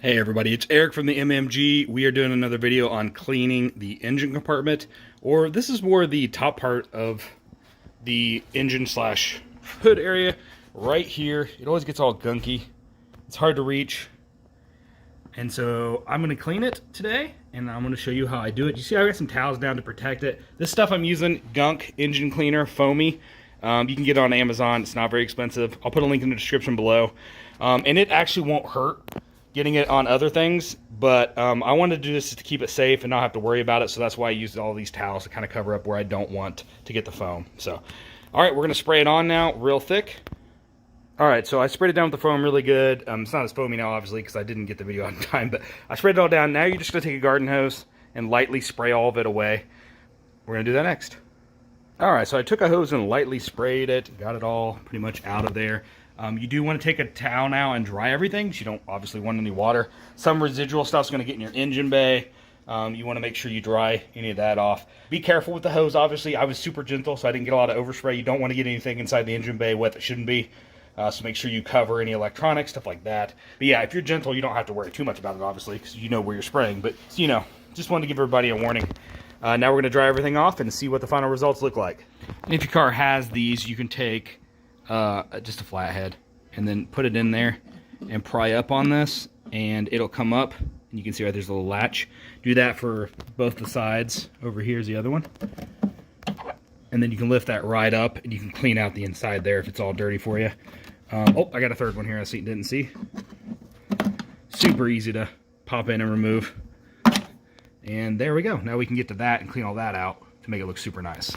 Hey everybody, it's Eric from the MMG. We are doing another video on cleaning the engine compartment, or this is more the top part of the engine slash hood area right here. It always gets all gunky. It's hard to reach. And so I'm going to clean it today, and I'm going to show you how I do it. You see I got some towels down to protect it. This stuff I'm using, Gunk Engine Cleaner, foamy. You can get it on Amazon. It's not very expensive. I'll put a link in the description below. And it actually won't hurt getting it on other things, but I wanted to do this to keep it safe and not have to worry about it, so that's why I used all these towels to kind of cover up where I don't want to get the foam. So, all right, we're going to spray it on now real thick. All right, so I sprayed it down with the foam really good. It's not as foamy now, obviously, because I didn't get the video on time, but I sprayed it all down. Now you're just going to take a garden hose and lightly spray all of it away. We're going to do that next. All right, so I took a hose and lightly sprayed it, got it all pretty much out of there. You do want to take a towel now and dry everything, because you don't obviously want any water. Some residual stuff's going to get in your engine bay. You want to make sure you dry any of that off. Be careful with the hose, obviously. I was super gentle, so I didn't get a lot of overspray. You don't want to get anything inside the engine bay wet that shouldn't be. So make sure you cover any electronics, stuff like that. But yeah, if you're gentle, you don't have to worry too much about it, obviously, because you know where you're spraying. But, you know, just wanted to give everybody a warning. Now we're going to dry everything off and see what the final results look like. And if your car has these, you can take just a flathead and then put it in there and pry up on this, and it'll come up, and you can see right there's a little latch. Do that for both the sides. Over here's the other one, and then you can lift that right up and you can clean out the inside there if it's all dirty for you. Oh, I got a third one here I didn't see. Super easy to pop in and remove, and there we go. Now we can get to that and clean all that out to make it look super nice.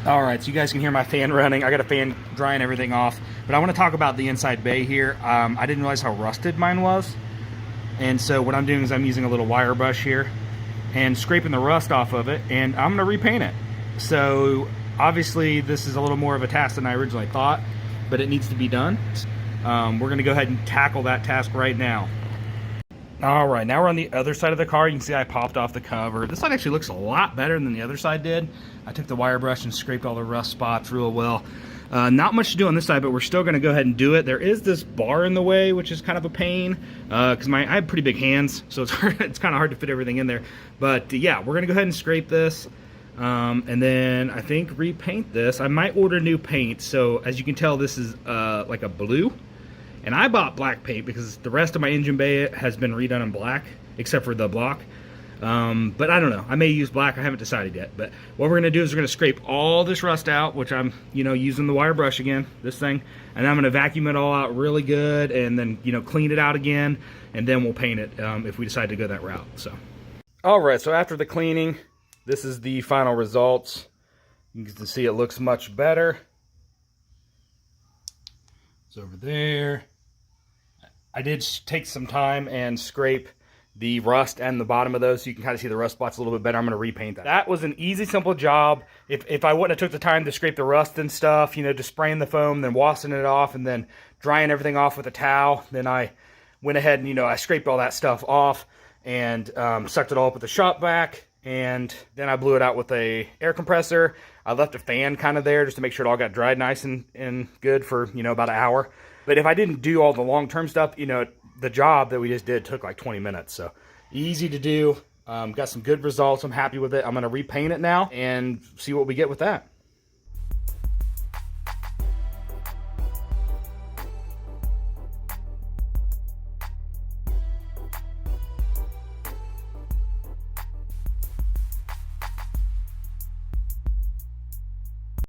Alright, so you guys can hear my fan running. I got a fan drying everything off. But I want to talk about the inside bay here. I didn't realize how rusted mine was. And so what I'm doing is I'm using a little wire brush here and scraping the rust off of it, and I'm going to repaint it. So obviously this is a little more of a task than I originally thought, but it needs to be done. We're going to go ahead and tackle that task right now. Alright, now we're on the other side of the car. You can see I popped off the cover. This side actually looks a lot better than the other side did. I took the wire brush and scraped all the rust spots real well. Not much to do on this side, but we're still going to go ahead and do it. There is this bar in the way, which is kind of a pain, because I have pretty big hands, so it's hard, it's kind of hard to fit everything in there. But yeah, we're going to go ahead and scrape this, and then I think repaint this. I might order new paint, so as you can tell, this is like a blue. And I bought black paint because the rest of my engine bay has been redone in black, except for the block. But I don't know. I may use black. I haven't decided yet. But what we're going to do is we're going to scrape all this rust out, which I'm, using the wire brush again, this thing. And I'm going to vacuum it all out really good and then, clean it out again. And then we'll paint it if we decide to go that route. So, all right. So after the cleaning, this is the final results. You can see it looks much better. It's over there. I did take some time and scrape the rust and the bottom of those so you can kind of see the rust spots a little bit better. I'm going to repaint that. That was an easy, simple job. If I wouldn't have took the time to scrape the rust and stuff, just spraying the foam, then washing it off, and then drying everything off with a towel, then I went ahead and, I scraped all that stuff off and sucked it all up with the shop vac, and then I blew it out with a air compressor. I left a fan kind of there just to make sure it all got dried nice and good for, about an hour. But if I didn't do all the long-term stuff, the job that we just did took like 20 minutes. So easy to do. Got some good results. I'm happy with it. I'm going to repaint it now and see what we get with that.